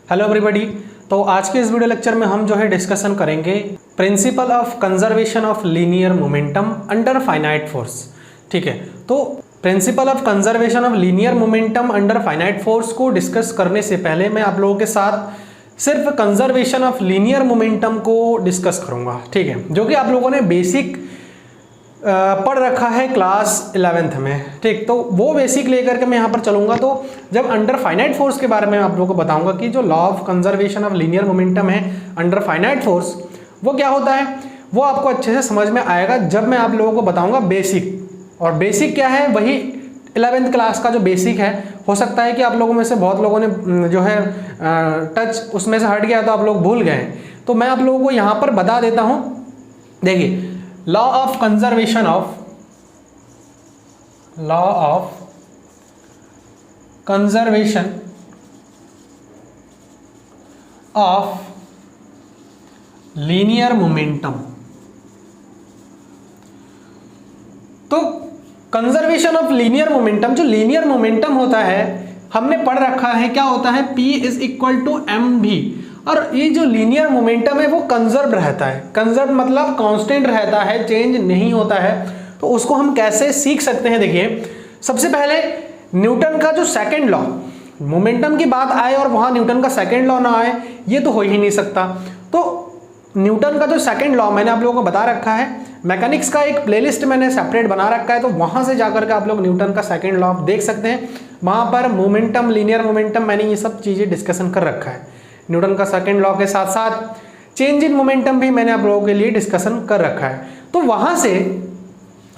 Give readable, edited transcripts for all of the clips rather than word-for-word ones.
Hello everybody. तो आज के इस वीडियो लेक्चर में हम जो है डिस्कशन करेंगे principal of conservation of linear momentum under finite force. ठीक है, तो principal of conservation of linear momentum under finite force को डिस्कस करने से पहले मैं आप लोगों के साथ सिर्फ कंजर्वेशन ऑफ लीनियर मोमेंटम को डिस्कस करूंगा। ठीक है, जो कि आप लोगों ने बेसिक पढ़ रखा है क्लास 11th में। ठीक, तो वो बेसिक लेकर के मैं यहाँ पर चलूंगा। तो जब अंडर फाइनाइट फोर्स के बारे में आप लोगों को बताऊंगा कि जो law of conservation of linear momentum है अंडर फाइनाइट फोर्स, वो क्या होता है, वो आपको अच्छे से समझ में आएगा जब मैं आप लोगों को बताऊंगा बेसिक। और बेसिक क्या है, वही 11th क्लास का जो बेसिक है। हो सकता है कि आप लोगों में से बहुत लोगों ने जो है टच उसमें से हट गया तो आप लोग भूल गए, तो मैं आप लोगों को यहाँ पर बता देता हूँ। देखिए, law of conservation of linear momentum. तो कंजर्वेशन ऑफ लीनियर मोमेंटम, जो लीनियर मोमेंटम होता है हमने पढ़ रखा है क्या होता है, P is equal to mv। और ये जो लीनियर मोमेंटम है वो कंजर्व रहता है। कंजर्व मतलब कांस्टेंट रहता है, चेंज नहीं होता है। तो उसको हम कैसे सीख सकते हैं, देखिए सबसे पहले न्यूटन का जो सेकंड लॉ, मोमेंटम की बात आए और वहां न्यूटन का सेकंड लॉ ना आए, ये तो हो ही नहीं सकता। तो न्यूटन का जो सेकंड लॉ मैंने आप लोगों को बता रखा है, मैकेनिक्स का एक प्लेलिस्ट मैंने सेपरेट बना रखा है, तो वहां से जाकर के आप लोग न्यूटन का सेकंड लॉ देख सकते हैं। वहां पर मोमेंटम, लीनियर मोमेंटम, मैंने ये सब चीजें डिस्कशन कर रखा है। न्यूटन का सेकंड लॉ के साथ साथ चेंज इन मोमेंटम भी मैंने आप लोगों के लिए डिस्कशन कर रखा है। तो वहां से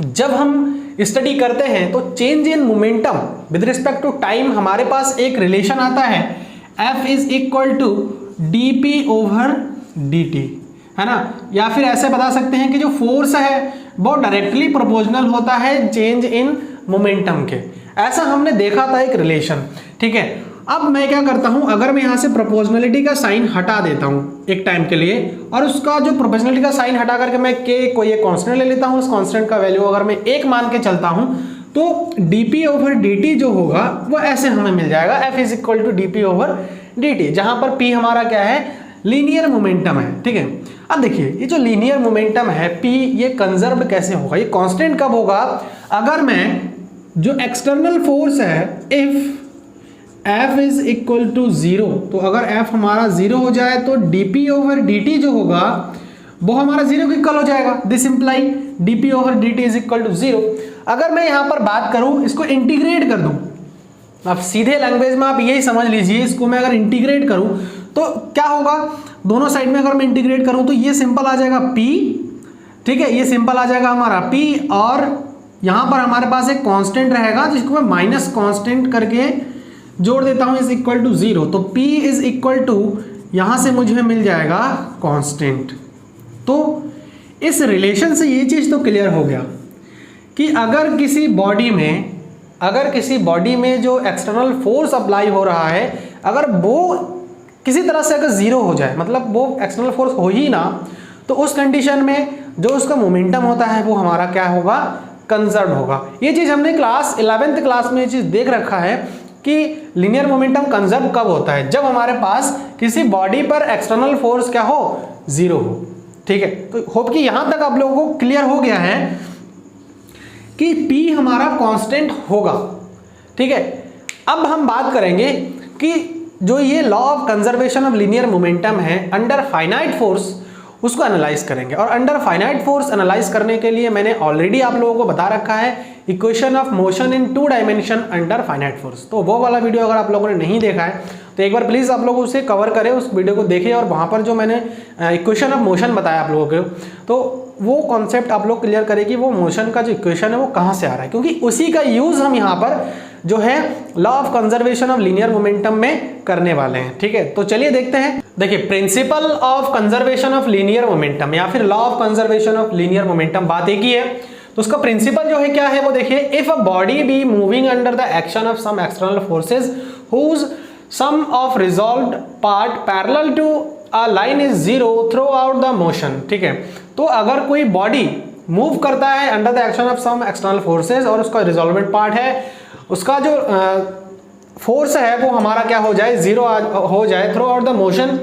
जब हम स्टडी करते हैं तो change in momentum with respect to time हमारे पास एक रिलेशन आता है, F is equal to dp over dt, है ना। या फिर ऐसे बता सकते हैं कि जो फोर्स है वो डायरेक्टली प्रोपोर्शनल होता है चेंज इन मोमेंटम के। ऐसा हमने देखा था एक रिलेशन। ठीक है, अब मैं क्या करता हूं, अगर मैं यहां से प्रोपोर्शनलिटी का साइन हटा देता हूं एक टाइम के लिए, और उसका जो प्रोपोर्शनलिटी का साइन हटा करके मैं के कोई एक कांस्टेंट ले लेता हूं, उस कांस्टेंट का वैल्यू अगर मैं 1 मान के चलता हूं, तो dp ओवर dt जो होगा वो ऐसे हमें मिल जाएगा, F is equal to dp over dt, जहां पर p हमारा क्या है, लीनियर मोमेंटम है। ठीक है, अब देखिए ये जो लीनियर मोमेंटम है p, ये कंजर्व्ड कैसे होगा, ये कांस्टेंट कब होगा, अगर मैं जो एक्सटर्नल फोर्स है if F is equal to 0, तो अगर F हमारा 0 हो जाए तो dp ओवर dt जो होगा वो हमारा 0 के इक्वल हो जाएगा। This imply dp over dt is equal to 0। अगर मैं यहां पर बात करूं, इसको इंटीग्रेट कर दूं, अब सीधे लैंग्वेज में आप यही समझ लीजिए, इसको मैं अगर इंटीग्रेट करूं तो क्या होगा, दोनों साइड में अगर मैं इंटीग्रेट करूं तो ये सिंपल आ जाएगा p। ठीक है, ये सिंपल आ जाएगा हमारा p, और यहां पर हमारे पास एक कांस्टेंट रहेगा जिसको मैं माइनस कांस्टेंट करके जोड़ देता हूं, इज इक्वल टू 0। तो p इज इक्वल टू, यहां से मुझे मिल जाएगा कांस्टेंट। तो इस रिलेशन से ये चीज तो क्लियर हो गया कि अगर किसी बॉडी में जो एक्सटर्नल फोर्स अप्लाई हो रहा है, अगर वो किसी तरह से अगर 0 हो जाए, मतलब वो एक्सटर्नल फोर्स हो ही ना, तो उस कंडीशन में जो उसका मोमेंटम होता है वो हमारा क्या होगा, कंजर्व होगा। ये चीज हमने क्लास 11th क्लास में ये चीज देख रखा है कि लीनियर मोमेंटम कंजर्व कब होता है, जब हमारे पास किसी बॉडी पर एक्सटर्नल फोर्स क्या हो, 0 हो। ठीक है, तो होप कि यहां तक आप लोगों को क्लियर हो गया है कि P हमारा कांस्टेंट होगा। ठीक है, अब हम बात करेंगे कि जो ये law of conservation of linear momentum है अंडर फाइनाइट फोर्स, उसको एनालाइज करेंगे। और अंडर फाइनाइट फोर्स एनालाइज करने के लिए मैंने ऑलरेडी आप लोगों को बता रखा है equation of motion in 2 dimension under finite force. तो वो वाला वीडियो अगर आप लोगों ने नहीं देखा है तो एक बार प्लीज आप लोग उसे कवर करें, उस वीडियो को देखें, और वहां पर जो मैंने इक्वेशन ऑफ मोशन बताया आप लोगों को, तो वो कॉन्सेप्ट आप लोग क्लियर करें कि वो मोशन का जो इक्वेशन है वो कहां से आ रहा है, क्योंकि उसी का यूज हम यहाँ पर जो है law of conservation of linear momentum में करने वाले हैं। ठीक है, तो चलिए देखते हैं। देखिए, principal of conservation of linear momentum या फिर law of conservation of linear momentum, बात एक ही है। तो उसका प्रिंसिपल जो है क्या है वो देखिए, if a body be moving under the action of some external forces whose sum of resolved part parallel to a line is 0 throughout the motion. ठीक है, तो अगर कोई बॉडी मूव करता है under the action of some external forces और उसका रिजॉल्वेंट part है, उसका जो फोर्स है वो हमारा क्या हो जाए, जीरो हो जाए throughout the motion,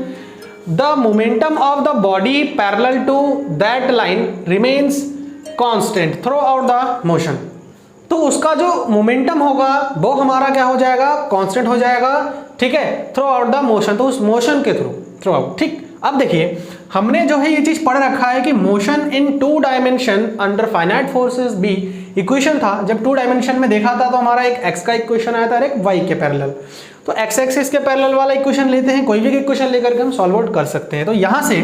the momentum of the body parallel to that line remains constant throughout the motion. तो उसका जो मोमेंटम होगा वो हमारा क्या हो जाएगा, कांस्टेंट हो जाएगा, ठीक है, थ्रू आउट द मोशन, तो उस मोशन के थ्रू आउट। ठीक, अब देखिए हमने जो है ये चीज पढ़ रखा है कि motion in 2 dimension under finite forces be equation था। जब 2 डायमेंशन में देखा था तो हमारा एक एक्स का इक्वेशन आया था और एक वाई के पैरेलल। तो एक्स एक्सिस के पैरेलल वाला इक्वेशन लेते हैं, कोई भी इक्वेशन लेकर के हम सॉल्व आउट कर सकते हैं। तो यहाँ से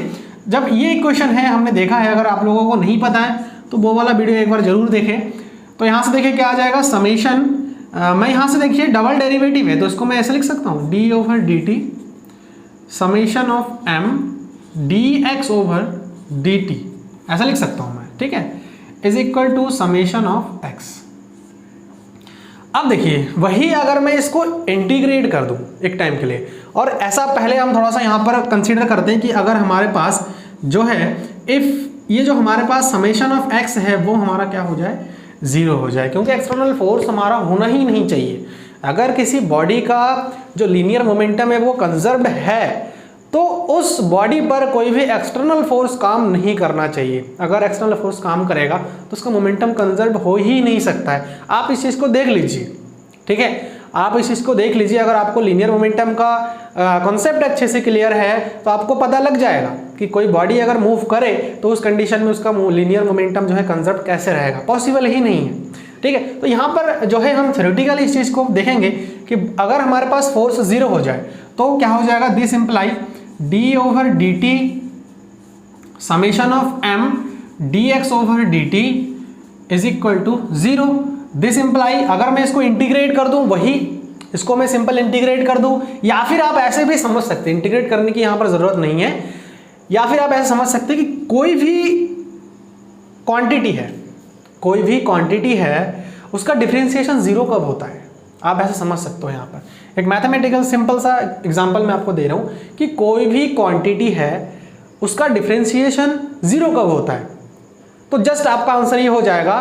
जब ये इक्वेशन है हमने देखा है, अगर आप लोगों को नहीं पता है तो वो वाला वीडियो एक बार जरूर देखें। तो यहाँ से देखिए क्या आ जाएगा, समेशन, मैं यहाँ से देखिए डबल डेरिवेटिव है तो इसको मैं ऐसे लिख सकता हूँ, d over d t summation of m d x over d t, ऐसा लिख सकता हूँ मैं, ठीक है, is equal to summation of x. अब देखिए वही अगर मैं इसको इंटीग्रेट कर दूं एक टाइम के लिए, और ऐसा पहले हम थोड़ा सा यहाँ पर कंसीडर करते हैं कि अगर हमारे पास जो है इफ ये जो हमारे पास समेशन ऑफ एक्स है वो हमारा क्या हो जाए, जीरो हो जाए, क्योंकि एक्सटर्नल फोर्स हमारा होना ही नहीं चाहिए। अगर किसी बॉडी का जो लीनियर मोमेंटम है वो कंजर्व्ड है तो उस बॉडी पर कोई भी एक्सटर्नल फोर्स काम नहीं करना चाहिए। अगर एक्सटर्नल फोर्स काम करेगा तो उसका मोमेंटम कंजर्व हो ही नहीं सकता है। आप इस चीज़ को देख लीजिए, ठीक है, आप इस चीज़ को देख लीजिए। अगर आपको लीनियर मोमेंटम का कॉन्सेप्ट अच्छे से क्लियर है तो आपको पता लग जाएगा कि कोई बॉडी अगर मूव करे तो उस कंडीशन में उसका लीनियर मोमेंटम जो है कंजर्व कैसे रहेगा, पॉसिबल ही नहीं है, ठीक है। तो यहाँ पर जो है हम थ्योरेटिकली इस चीज़ को देखेंगे कि अगर हमारे पास फोर्स जीरो हो जाए तो क्या हो जाएगा, this imply d over d t summation of m d x over d t is equal to zero. This imply अगर मैं इसको इंटीग्रेट कर दूं, वही इसको मैं सिंपल इंटीग्रेट कर दूं, या फिर आप ऐसे भी समझ सकते हैं, इंटीग्रेट करने की यहां पर जरूरत नहीं है, या फिर आप ऐसे समझ सकते हैं कि कोई भी क्वांटिटी है, कोई भी क्वांटिटी है उसका डिफरेंशिएशन जीरो कब होता है, आप ऐसे समझ सकते हो। यहाँ पर एक मैथमेटिकल सिंपल सा एग्जांपल मैं आपको दे रहा हूँ कि कोई भी क्वांटिटी है उसका डिफरेंशिएशन जीरो कब होता है, तो जस्ट आपका आंसर ये हो जाएगा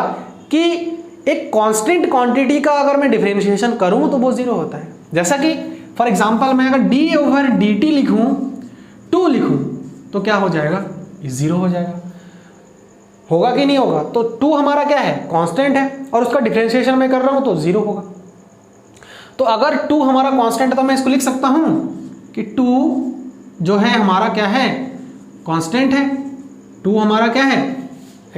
कि एक कांस्टेंट क्वांटिटी का अगर मैं डिफरेंशिएशन करूं तो वो जीरो होता है। जैसा कि फॉर एग्जांपल मैं अगर d ओवर डी टी लिखूं, 2 लिखूं तो क्या हो जाएगा, ये जीरो हो जाएगा, होगा कि नहीं होगा। तो 2 हमारा क्या है, कांस्टेंट है, और उसका डिफरेंशिएशन मैं कर रहा हूं तो जीरो होगा। तो अगर 2 हमारा कांस्टेंट है तो मैं इसको लिख सकता हूं कि 2 जो है हमारा क्या है, कांस्टेंट है, 2 हमारा क्या है,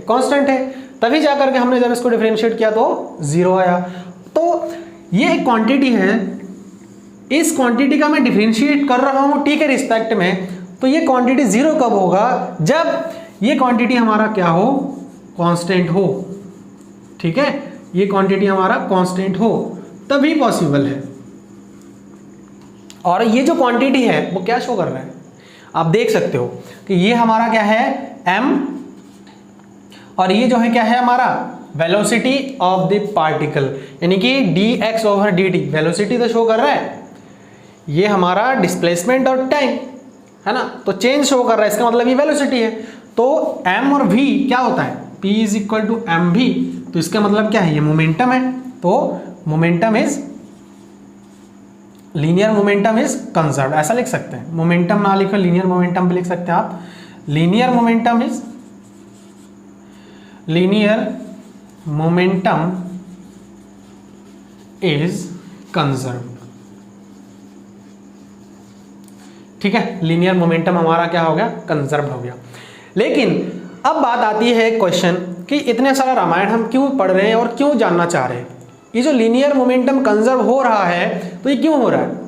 कांस्टेंट है, तभी जाकर के हमने जब इसको डिफरेंशिएट किया तो जीरो आया। तो ये एक क्वांटिटी है, इस क्वांटिटी का मैं डिफरेंशिएट कर रहा हूं टी के रिस्पेक्ट में, तो ये क्वांटिटी जीरो कब होगा, जब ये क्वांटिटी हमारा क्या हो, कांस्टेंट हो, ठीक है, ये क्वांटिटी हमारा कांस्टेंट हो तभी पॉसिबल है। और ये जो क्वांटिटी है वो क्या शो कर रहा है, आप देख सकते हो कि ये हमारा क्या है, m, और ये जो है क्या है हमारा वेलोसिटी ऑफ द पार्टिकल, यानी कि dx ओवर dt, वेलोसिटी तो शो कर रहा है, ये हमारा डिस्प्लेसमेंट और टाइम है ना, तो चेंज शो कर रहा है, इसका मतलब ये वेलोसिटी है। तो m और v क्या होता है, p is equal to m v, तो इसका मतलब क्या है, ये मोमेंटम है, तो momentum is linear momentum is conserved, ऐसा लिख सकते हैं। मोमेंटम ना लिखो, लीनियर मोमेंटम भी लिख सकते हैं आप, लीनियर मोमेंटम इज कंजर्व्ड, ठीक है, लीनियर मोमेंटम हमारा क्या हो गया, कंजर्व हो गया। लेकिन अब बात आती है क्वेश्चन कि इतने सारा रामायण हम क्यों पढ़ रहे हैं और क्यों जानना चाह रहे हैं, ये जो लीनियर मोमेंटम कंजर्व हो रहा है तो ये क्यों हो रहा है।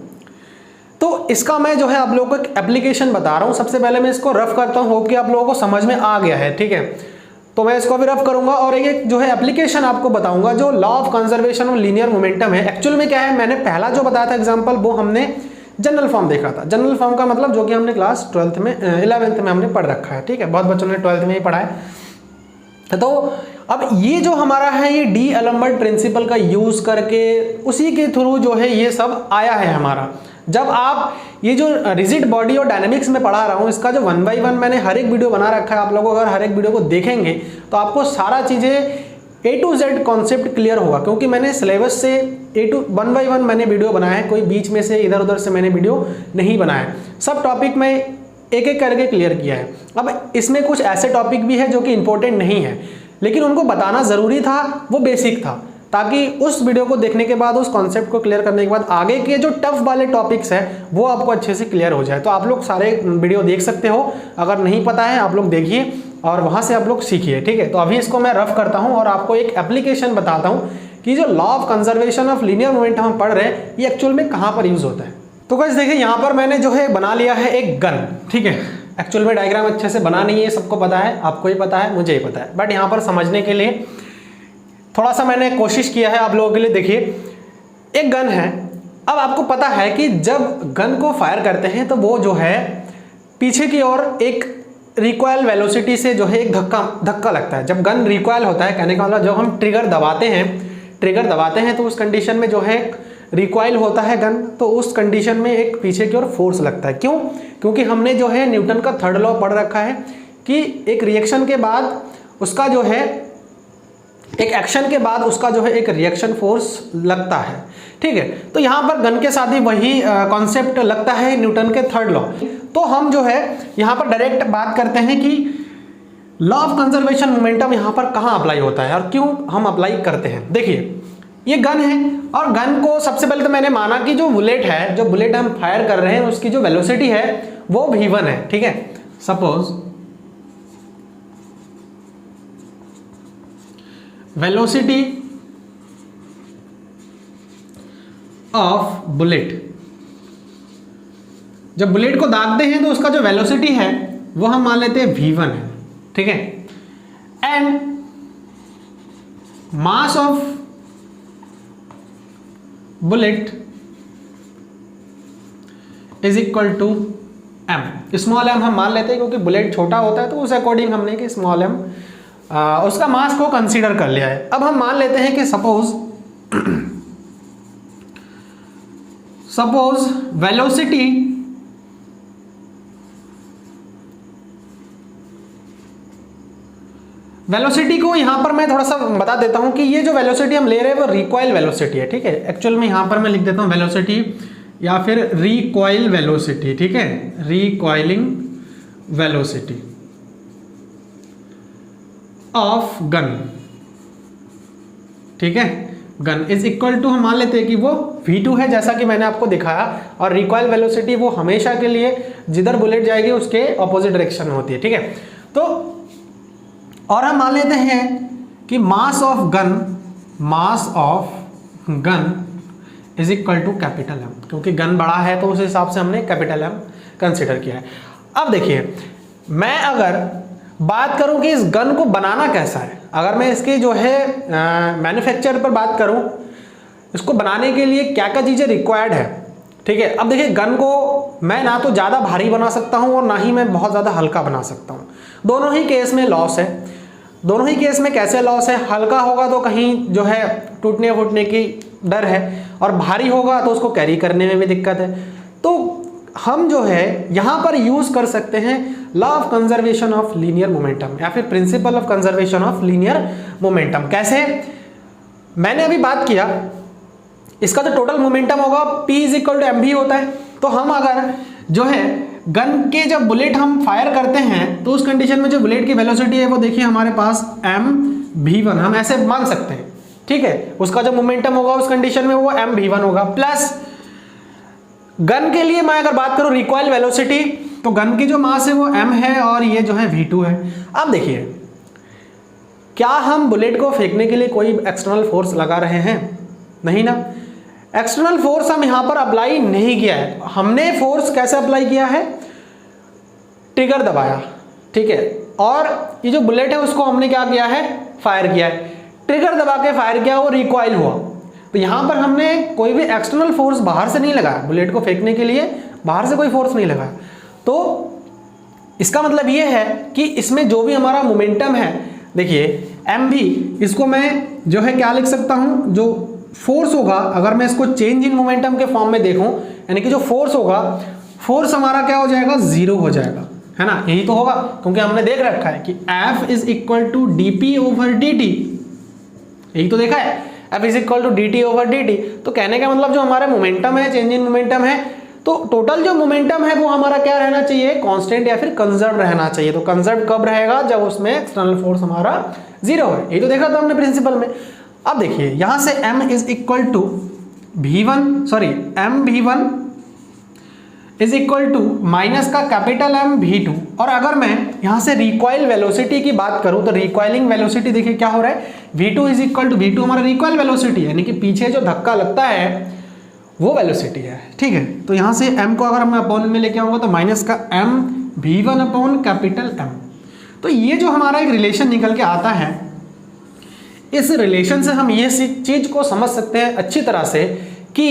तो इसका मैं जो है आप लोगों को एक एप्लीकेशन बता रहा हूँ। सबसे पहले मैं इसको रफ करता हूँ, होप कि आप लोगों को समझ में आ गया है, ठीक है। तो मैं इसको भी रफ करूंगा और एक जो है एप्लीकेशन आपको बताऊंगा जो law of conservation of linear momentum है। एक्चुअल में क्या है, मैंने पहला जो बताया था एग्जांपल वो हमने जनरल फॉर्म देखा था। जनरल फॉर्म का मतलब जो कि हमने क्लास 12th में 11th में हमने पढ़ रखा है, ठीक है, बहुत बच्चों ने 12th में ही पढ़ा है। तो अब ये जो हमारा है ये डी एलम्बर्ट प्रिंसिपल का यूज करके उसी के थ्रू जो है ये सब आया है हमारा। जब आप ये जो रिजिड बॉडी और डायनेमिक्स में पढ़ा रहा हूँ, इसका जो 1 by 1 मैंने हर एक वीडियो बना रखा है, आप लोग अगर हर एक वीडियो को देखेंगे तो आपको सारा चीज़ें A to Z concept clear होगा, क्योंकि मैंने सिलेबस से A to 1 by 1 मैंने वीडियो बनाया है, कोई बीच में से इधर उधर से मैंने वीडियो नहीं बनाया, सब टॉपिक में एक एक करके क्लियर किया है। अब इसमें कुछ ऐसे टॉपिक भी है जो कि इंपॉर्टेंट नहीं है, लेकिन उनको बताना ज़रूरी था, वो बेसिक था, ताकि उस वीडियो को देखने के बाद, उस कॉन्सेप्ट को क्लियर करने के बाद आगे के जो टफ वाले टॉपिक्स हैं वो आपको अच्छे से क्लियर हो जाए। तो आप लोग सारे वीडियो देख सकते हो, अगर नहीं पता है आप लोग देखिए और वहाँ से आप लोग सीखिए, ठीक है। तो अभी इसको मैं रफ करता हूँ और आपको एक एप्लीकेशन बताता हूँ कि जो law of conservation of linear momentum हम पढ़ रहे हैं ये एक्चुअल में कहाँ पर यूज़ होता है। तो गाइस देखिए, यहाँ पर मैंने जो है बना लिया है एक गन, ठीक है। एक्चुअल में डायग्राम अच्छे से बना नहीं है, सबको पता है, आपको ही पता है, मुझे ही पता है, बट यहाँ पर समझने के लिए थोड़ा सा मैंने कोशिश किया है आप लोगों के लिए। देखिए, एक गन है। अब आपको पता है कि जब गन को फायर करते हैं तो वो जो है पीछे की ओर एक रिकॉइल वेलोसिटी से जो है एक धक्का लगता है। जब गन रिकॉइल होता है, कहने का मतलब जब हम ट्रिगर दबाते हैं तो उस कंडीशन में जो है रिकॉइल होता है गन, तो उस कंडीशन में एक पीछे की ओर फोर्स लगता है। क्यों? क्योंकि हमने जो है न्यूटन का थर्ड लॉ पढ़ रखा है कि एक रिएक्शन के बाद उसका जो है, एक एक्शन के बाद उसका जो है एक रिएक्शन फोर्स लगता है, ठीक है। तो यहाँ पर गन के साथ ही वही कॉन्सेप्ट लगता है, न्यूटन के थर्ड लॉ। तो हम जो है यहाँ पर डायरेक्ट बात करते हैं कि लॉ ऑफ कंजर्वेशन मोमेंटम यहाँ पर कहाँ अप्लाई होता है और क्यों हम अप्लाई करते हैं। देखिए, ये गन है और गन को सबसे पहले तो मैंने माना कि जो बुलेट है, जो बुलेट हम फायर कर रहे हैं उसकी जो वेलोसिटी है वो v1 है, ठीक है। सपोज वेलोसिटी ऑफ बुलेट, जब बुलेट को दागते हैं तो उसका जो वेलोसिटी है वो हम मान लेते हैं v1 है, ठीक है। And mass of bullet is equal to m। Small m हम मान लेते हैं क्योंकि बुलेट छोटा होता है, तो उस अकॉर्डिंग हमने कि स्मॉल m उसका मास को कंसीडर कर लिया है। अब हम मान लेते हैं कि सपोज वेलोसिटी को यहां पर मैं थोड़ा सा बता देता हूं कि ये जो वेलोसिटी हम ले रहे हैं वो रिकॉइल वेलोसिटी है, ठीक है। एक्चुअल में यहां पर मैं लिख देता हूं वेलोसिटी या फिर रिकॉइल वेलोसिटी, ठीक है, रिकॉइलिंग वेलोसिटी ऑफ गन, ठीक है। गन इज इक्वल टू हम मान लेते हैं कि वो v2 है, जैसा कि मैंने आपको दिखाया, और रिकॉइल वेलोसिटी वो हमेशा के लिए जिधर बुलेट जाएगी उसके ऑपोजिट डायरेक्शन में होती है, ठीक है। तो और हम मान लेते हैं कि mass of gun is equal to capital M, क्योंकि गन बड़ा है तो उस हिसाब से हमने कैपिटल M कंसिडर किया है। अब देखिए, मैं अगर बात करूं कि इस गन को बनाना कैसा है, अगर मैं इसके जो है मैन्युफैक्चर पर बात करूं, इसको बनाने के लिए क्या क्या चीज़ें रिक्वायर्ड है, ठीक है। अब देखिए, गन को मैं ना तो ज़्यादा भारी बना सकता हूं और ना ही मैं बहुत ज़्यादा हल्का बना सकता हूं। दोनों ही केस में लॉस है। दोनों ही केस में कैसे लॉस है? हल्का होगा तो कहीं जो है टूटने फूटने की डर है, और भारी होगा तो उसको कैरी करने में भी दिक्कत है। तो हम जो है यहाँ पर यूज़ कर सकते हैं law of conservation of linear momentum या फिर principle of conservation of linear momentum. कैसे? मैंने अभी बात किया, इसका जो टोटल मोमेंटम होगा P is equal to mv होता है। तो हम अगर जो है गन के जब बुलेट हम फायर करते हैं तो उस कंडीशन में जो बुलेट की वेलोसिटी है वो देखिए हमारे पास mv1, हम ऐसे मान सकते हैं, ठीक है। उसका जो मोमेंटम होगा उस कंडीशन में वो mv1 होगा, प्लस गन के लिए मैं अगर बात करूं रिकॉइल वेलोसिटी, तो गन की जो मास है वो m है और ये जो है v2 है। अब देखिए, क्या हम बुलेट को फेंकने के लिए कोई एक्सटर्नल फोर्स लगा रहे हैं? नहीं ना। एक्सटर्नल फोर्स हम यहाँ पर अप्लाई नहीं किया है। हमने फोर्स कैसे अप्लाई किया है? ट्रिगर दबाया, ठीक है, और ये जो बुलेट है उसको हमने क्या किया है? फायर किया है। ट्रिगर दबा के फायर किया, वो रिकॉइल हुआ। तो यहाँ पर हमने कोई भी एक्सटर्नल फोर्स बाहर से नहीं लगाया, बुलेट को फेंकने के लिए बाहर से कोई फोर्स नहीं लगाया। तो इसका मतलब ये है कि इसमें जो भी हमारा मोमेंटम है, देखिए mv, इसको मैं जो है क्या लिख सकता हूँ, जो फोर्स होगा, अगर मैं इसको चेंज इन मोमेंटम के फॉर्म में देखूं, यानी कि जो फोर्स होगा, फोर्स हमारा क्या हो जाएगा? 0 हो जाएगा, है ना। यही तो होगा, क्योंकि हमने देख रखा है कि F is equal to dp over dt, यही तो देखा है, F is equal to dt/dt। तो कहने का मतलब जो हमारा मोमेंटम है, चेंज इन मोमेंटम है, तो टोटल जो मोमेंटम है वो हमारा क्या रहना चाहिए, कांस्टेंट या फिर कंजर्व रहना चाहिए। तो कंजर्व कब रहेगा, जब उसमें एक्सटर्नल फोर्स हमारा 0 है। यही तो देखा था हमने प्रिंसिपल में। अब देखिए यहां से m is equal to mv1 is equal to minus का कैपिटल M v2। और अगर मैं यहां से रिकॉइल वेलोसिटी की बात करूं तो रिकॉइलिंग वेलोसिटी देखिए क्या हो रहा है, v2 is equal to, v2 हमारा रिकॉइल वेलोसिटी है, यानी कि पीछे जो धक्का लगता है वो वेलोसिटी है, ठीक है। तो यहां से m को अगर मैं अपॉन में लेके आऊंगा तो माइनस का m v1 upon capital M। तो ये जो हमारा एक रिलेशन निकल के आता है, इस रिलेशन से हम ये चीज को समझ सकते हैं अच्छी तरह से कि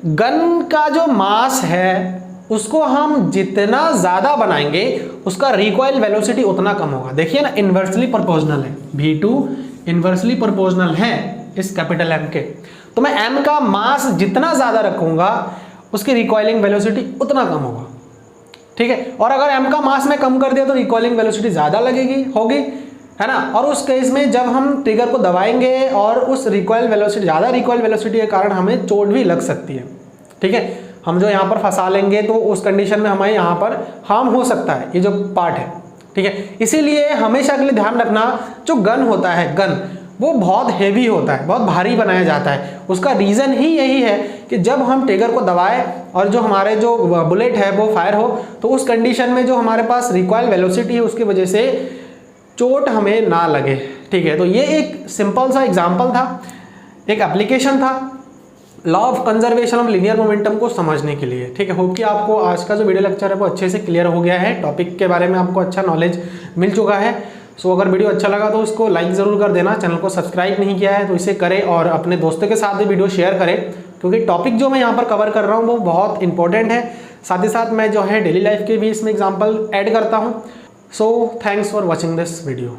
गन का जो मास है उसको हम जितना ज्यादा बनाएंगे उसका रिकॉइल वेलोसिटी उतना कम होगा। देखिए ना, इन्वर्सली प्रोपोर्शनल है, v2 इन्वर्सली प्रोपोर्शनल है इस कैपिटल M के। तो मैं M का मास जितना ज्यादा रखूंगा उसकी रिकॉइलिंग वेलोसिटी उतना कम होगा, ठीक है। और अगर M का मास में कम कर दिया तो रिकॉइलिंग वेलोसिटी ज्यादा होगी, है ना। और उस केस में जब हम ट्रिगर को दबाएंगे और उस रिकॉइल वेलोसिटी, ज्यादा रिकॉइल वेलोसिटी के कारण हमें चोट भी लग सकती है, ठीक है। हम जो यहाँ पर फंसा लेंगे तो उस कंडीशन में हमें यहाँ पर हार्म हो सकता है, ये जो पार्ट है, ठीक है। इसीलिए हमेशा के लिए ध्यान रखना, जो गन होता है, गन वो बहुत हेवी होता है, बहुत भारी बनाया जाता है। उसका रीज़न ही यही है कि जब हम ट्रिगर को दबाएं और जो हमारे जो बुलेट है वो फायर हो, तो उस कंडीशन में जो हमारे पास रिकॉइल वेलोसिटी है उसकी वजह से चोट हमें ना लगे, ठीक है। तो ये एक सिंपल सा एग्जाम्पल था, एक एप्लीकेशन था law of conservation of linear momentum को समझने के लिए, ठीक है। होप कि आपको आज का जो वीडियो लेक्चर है वो अच्छे से क्लियर हो गया है, टॉपिक के बारे में आपको अच्छा नॉलेज मिल चुका है। सो अगर वीडियो अच्छा लगा तो उसको लाइक ज़रूर कर देना, चैनल को सब्सक्राइब नहीं किया है तो इसे करें और अपने दोस्तों के साथ भी वीडियो शेयर करें, क्योंकि टॉपिक जो मैं यहाँ पर कवर कर रहा हूँ वो बहुत इंपॉर्टेंट है। साथ ही साथ मैं जो है डेली लाइफ के भी इसमें एग्जाम्पल ऐड करता हूँ। So thanks for watching this video.